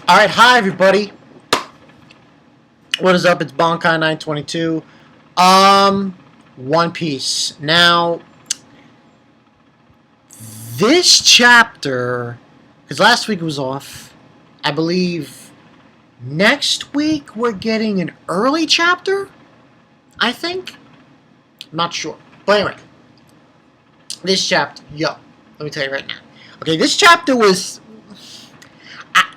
Alright, hi everybody. What is up? It's Bonkai922. One Piece. Now, this chapter, because last week was off, I believe next week we're getting an early chapter, I think. I'm not sure. But anyway, this chapter, let me tell you right now. Okay, this chapter was...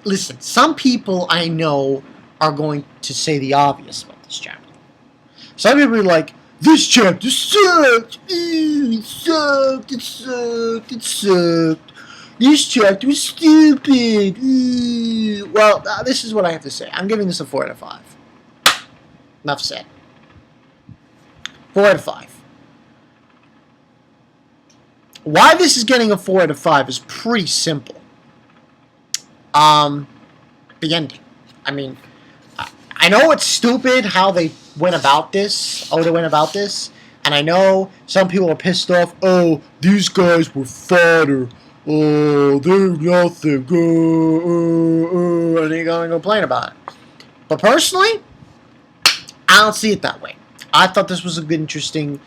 Listen, some people I know are going to say the obvious about this chapter. Some people are like, this chapter sucked! It sucked! It sucked! It sucked! This chapter was stupid! Well, this is what I have to say. I'm giving this a 4 out of 5. Enough said. 4 out of 5. Why this is getting a 4 out of 5 is pretty simple. The ending. I mean, I know it's stupid how they went about this. And I know some people are pissed off. Oh, these guys were fatter. Oh, they're nothing. And they're going to complain about it. But personally, I don't see it that way. I thought this was a good, interesting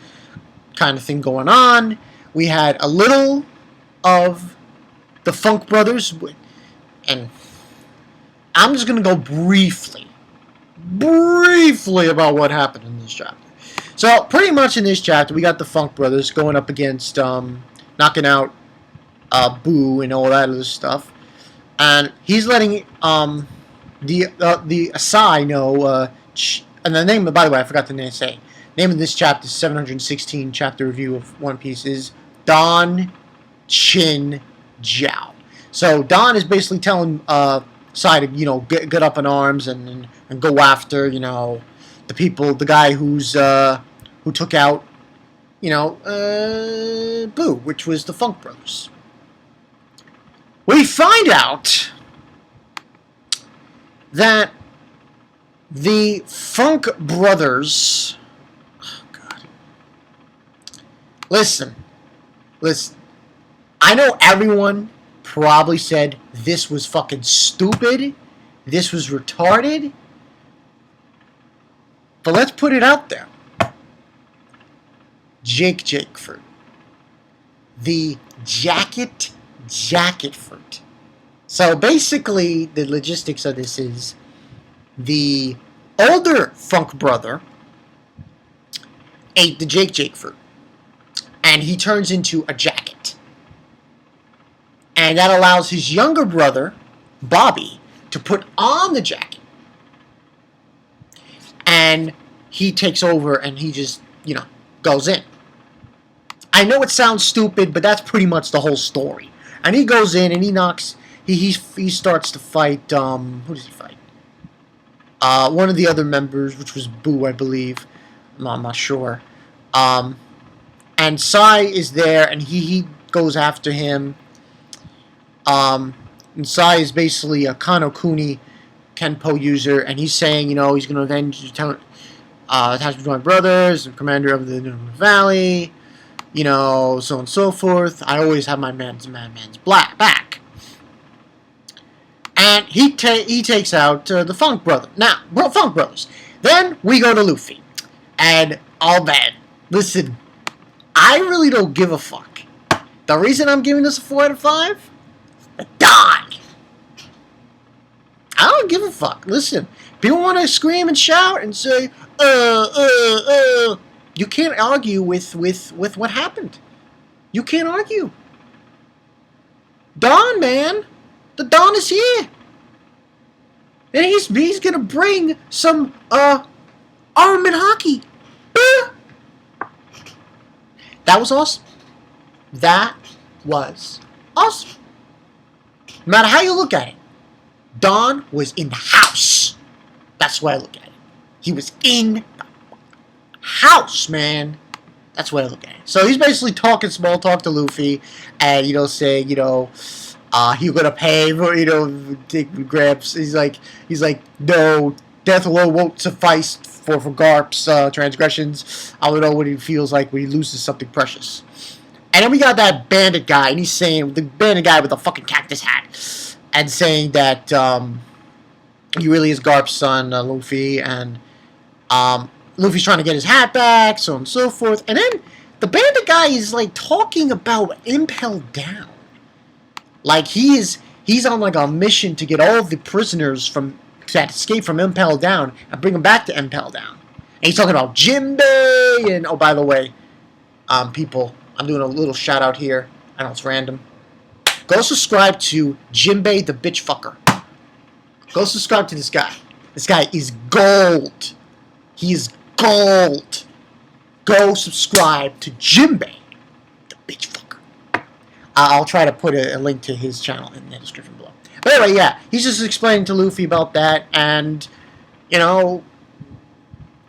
kind of thing going on. We had a little of the Funk Brothers. And I'm just going to go briefly about what happened in this chapter. So, pretty much in this chapter, we got the Funk Brothers going up against, knocking out Boo and all that other stuff. And he's letting the Asai know, and the name, by the way, I forgot to say, name of this chapter, 716 chapter review of One Piece, is Don Chinjao. So Don is basically telling Sai to, get up in arms and go after, the people, the guy who took out, Boo, which was the Funk Brothers. We find out that the Funk Brothers, oh God, listen, I know everyone probably said this was fucking stupid, this was retarded, but let's put it out there. Jake fruit. The jacket fruit. So basically, the logistics of this is the older Funk brother ate the Jake fruit, and he turns into a jacket. And that allows his younger brother, Bobby, to put on the jacket. And he takes over and he just, goes in. I know it sounds stupid, but that's pretty much the whole story. And he goes in and he knocks, he starts to fight, who does he fight? One of the other members, which was Boo, I believe. I'm not sure. And Sai is there and he goes after him. And Sai is basically a Kanokuni Kenpo user, and he's saying, he's going to avenge the attachment to my brothers, the commander of the Valley, so on and so forth. I always have my man's back. And he takes out the Funk Brothers. Now, Funk Brothers. Then we go to Luffy. And all bad. Listen, I really don't give a fuck. The reason I'm giving this a 4 out of 5? Don! I don't give a fuck. Listen, people want to scream and shout and say, You can't argue with what happened. You can't argue. Don, man. The Don is here. And he's gonna bring some, armament haki. That was awesome. That was awesome. No matter how you look at it, Don was in the house. That's the way I look at it. He was in the house, man. That's the way I look at it. So he's basically talking small talk to Luffy, and saying, he's gonna pay for, take grabs. He's like, no, death alone won't suffice for Garp's transgressions. I don't know what he feels like when he loses something precious. And then we got that bandit guy, and he's saying, the bandit guy with the fucking cactus hat, and saying that, he really is Garp's son, Luffy, and Luffy's trying to get his hat back, so on and so forth. And then the bandit guy is like talking about Impel Down. Like he's on like a mission to get all of the prisoners that escape from Impel Down and bring them back to Impel Down. And he's talking about Jinbei, and oh, by the way, people, I'm doing a little shout out here. I know it's random. Go subscribe to Jinbei the bitch fucker. Go subscribe to this guy. This guy is gold. He is gold. Go subscribe to Jinbei the bitch fucker. I'll try to put a link to his channel in the description below. But anyway, yeah, he's just explaining to Luffy about that, and, you know,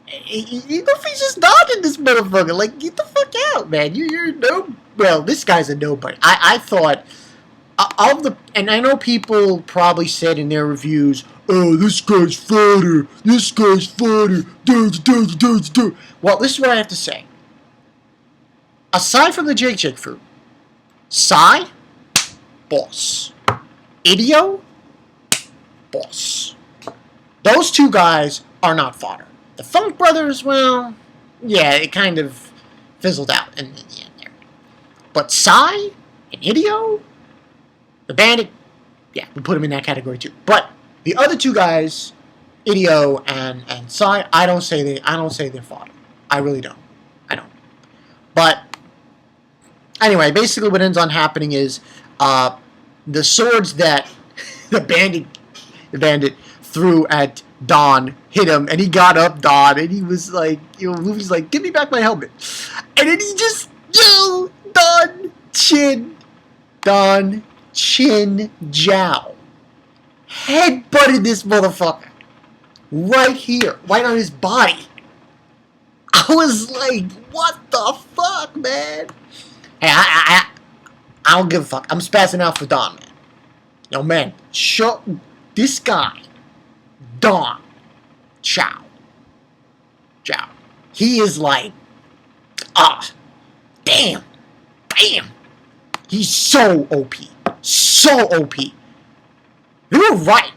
Luffy's just dodging this motherfucker. Like, get the fuck out, man. You're no... Well, this guy's a nobody. I thought... and I know people probably said in their reviews, oh, this guy's fatter. This guy's fatter. Well, this is what I have to say. Aside from the Jake fruit, Sai, boss. Idio, boss. Those two guys are not fodder. The Funk Brothers, well, yeah, it kind of fizzled out in the end there. But Sai and Idio, the bandit, yeah, we put him in that category too. But the other two guys, Idio and Sai, I don't say they're fodder. I really don't. I don't. But anyway, basically what ends on happening is the swords that the bandit threw at Don hit him, and he got up Don, and he was like, you know, Luffy's like, give me back my helmet. And then he just, Don Chinjao headbutted this motherfucker right here, right on his body. I was like, what the fuck, man? Hey, I don't give a fuck. I'm spazzing out for Don, man. Yo, man, show this guy, Don Chinjao. He is like, damn. He's so OP. So OP. You were right.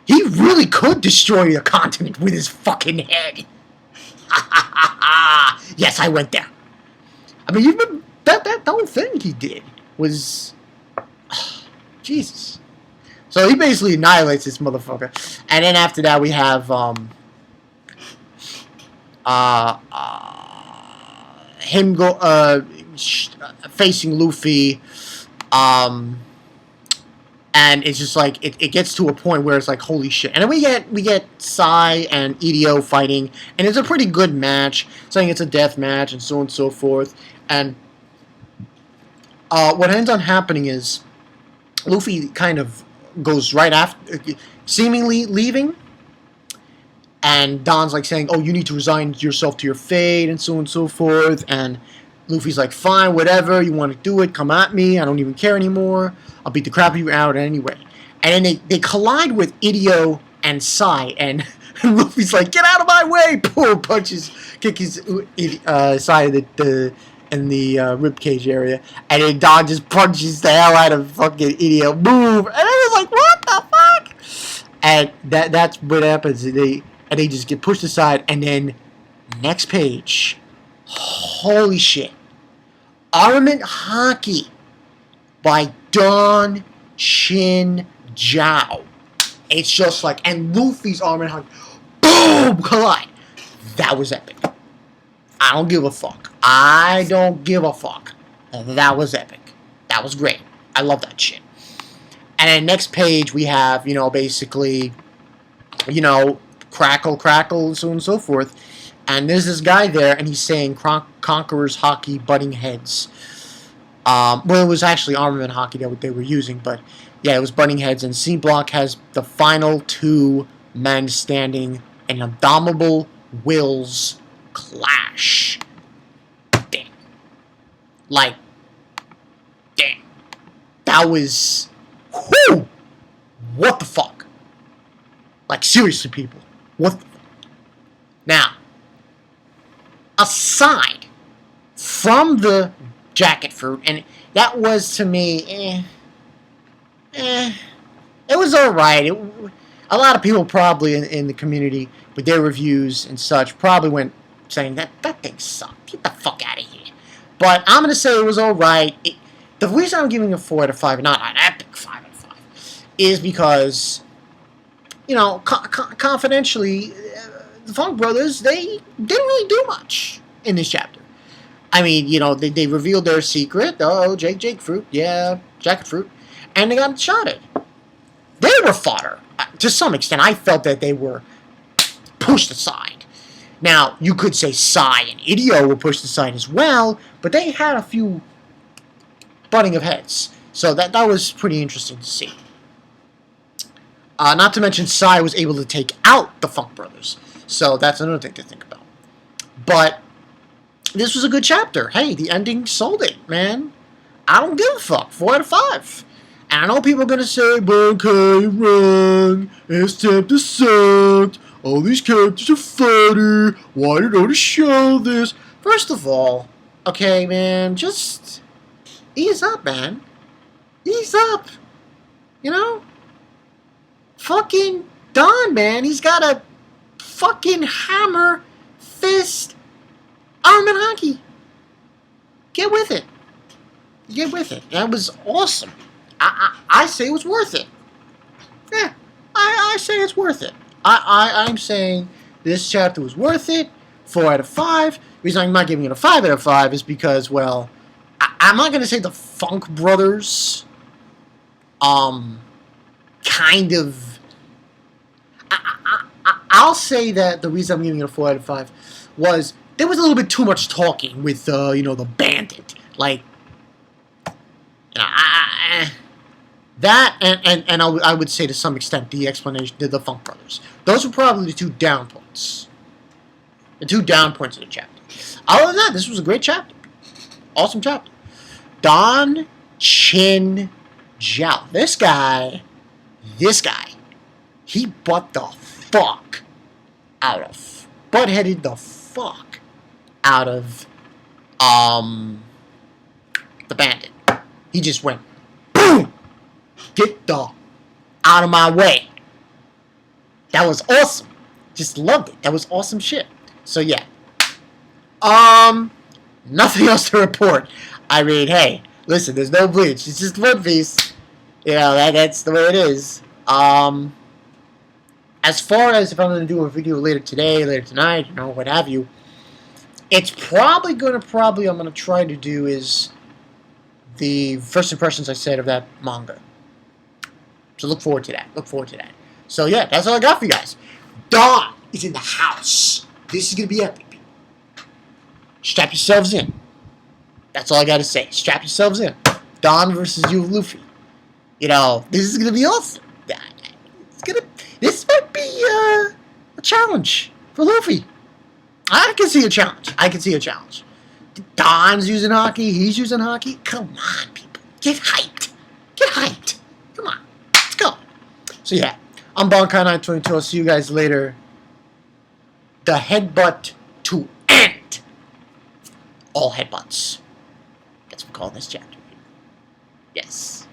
He really could destroy a continent with his fucking head. Yes, I went there. I mean, even that whole thing he did was... Jesus. So he basically annihilates this motherfucker. And then after that we have him facing Luffy, and it's just like it gets to a point where it's like, holy shit. And then we get Sai and Idio fighting, and it's a pretty good match, saying it's a death match and so on and so forth. And what ends on happening is Luffy kind of goes right after, seemingly leaving, and Don's like saying, oh, you need to resign yourself to your fate and so on and so forth. And Luffy's like, fine, whatever, you want to do it, come at me, I don't even care anymore, I'll beat the crap out of you out anyway. And then they collide with Idio and Sai, and Luffy's like, get out of my way, boom, kicks Sai in the ribcage area, and then Don just punches the hell out of fucking Idio, boom, and I was like, what the fuck? And that's what happens, and they just get pushed aside, and then next page, holy shit, Armament Haki by Don Chinjao. It's just like, and Luffy's Armament Haki, boom, collide. That was epic. I don't give a fuck. I don't give a fuck. That was epic. That was great. I love that shit. And then next page we have, you know, basically, you know, crackle, and so on and so forth. And there's this guy there, and he's saying Conqueror's Haki butting heads. Well, it was actually Armament Haki that they were using, but yeah, it was butting heads. And C Block has the final two men standing, an indomitable wills clash. Damn. Like, damn. That was... Whew! What the fuck? Like, seriously, people. What the fuck? Now, aside from the jacket fruit, and that was, to me, it was alright. a lot of people probably in the community with their reviews and such probably went saying that thing sucked. Get the fuck out of here. But I'm gonna say it was all right. The reason I'm giving it a 4 out of 5, not an epic 5 out of 5, is because, you know, confidentially, the Funk Brothers, they didn't really do much in this chapter. I mean, you know, they revealed their secret. Oh, Jake Fruit, yeah, Jacket Fruit, and they got shot at. They were fodder. To some extent, I felt that they were pushed aside. Now, you could say Sai and Idio were pushed aside as well, but they had a few butting of heads. So that was pretty interesting to see. Not to mention, Sai was able to take out the Funk Brothers. So that's another thing to think about. But this was a good chapter. Hey, the ending sold it, man. I don't give a fuck. 4 out of 5. And I know people are going to say, okay, wrong. It's time to suck. All these characters are funny. Why did I show this? First of all, okay, man, just ease up, man. Ease up. You know? Fucking Don, man. He's got a fucking hammer, fist, arm, and haki. Get with it. Get with it. That was awesome. I say it was worth it. Yeah, I say it's worth it. I'm saying this chapter was worth it. 4 out of 5. The reason I'm not giving it a 5 out of 5 is because, well, I'm not going to say the Funk Brothers, kind of. I'll say that the reason I'm giving it a 4 out of 5 was there was a little bit too much talking with, you know, the bandit. Like, you know, that and I would say to some extent the explanation to the Funk Brothers. Those were probably the two down points. The two down points of the chapter. Other than that, this was a great chapter. Awesome chapter. Don Chinjao. This guy, he butt the fuck out of, butt-headed the fuck out of, the bandit. He just went, boom! Get the out of my way. That was awesome. Just loved it. That was awesome shit. So yeah. Nothing else to report. I mean, hey, listen, there's no bleach. It's just One Piece. You know, that's the way it is. As far as if I'm going to do a video later today, later tonight, you know, what have you, it's probably I'm going to try to do is the first impressions I said of that manga. So look forward to that. So yeah, that's all I got for you guys. Don is in the house. This is going to be epic. Strap yourselves in. That's all I got to say. Strap yourselves in. Don versus you, Luffy. You know, this is going to be awesome. This might be a challenge for Luffy. I can see a challenge. Don's using haki. He's using haki. Come on, people. Get hyped. Come on. Let's go. So yeah, I'm Bonkai922. I'll see you guys later. The headbutt to end all headbutts. That's what we're calling this chapter. Yes.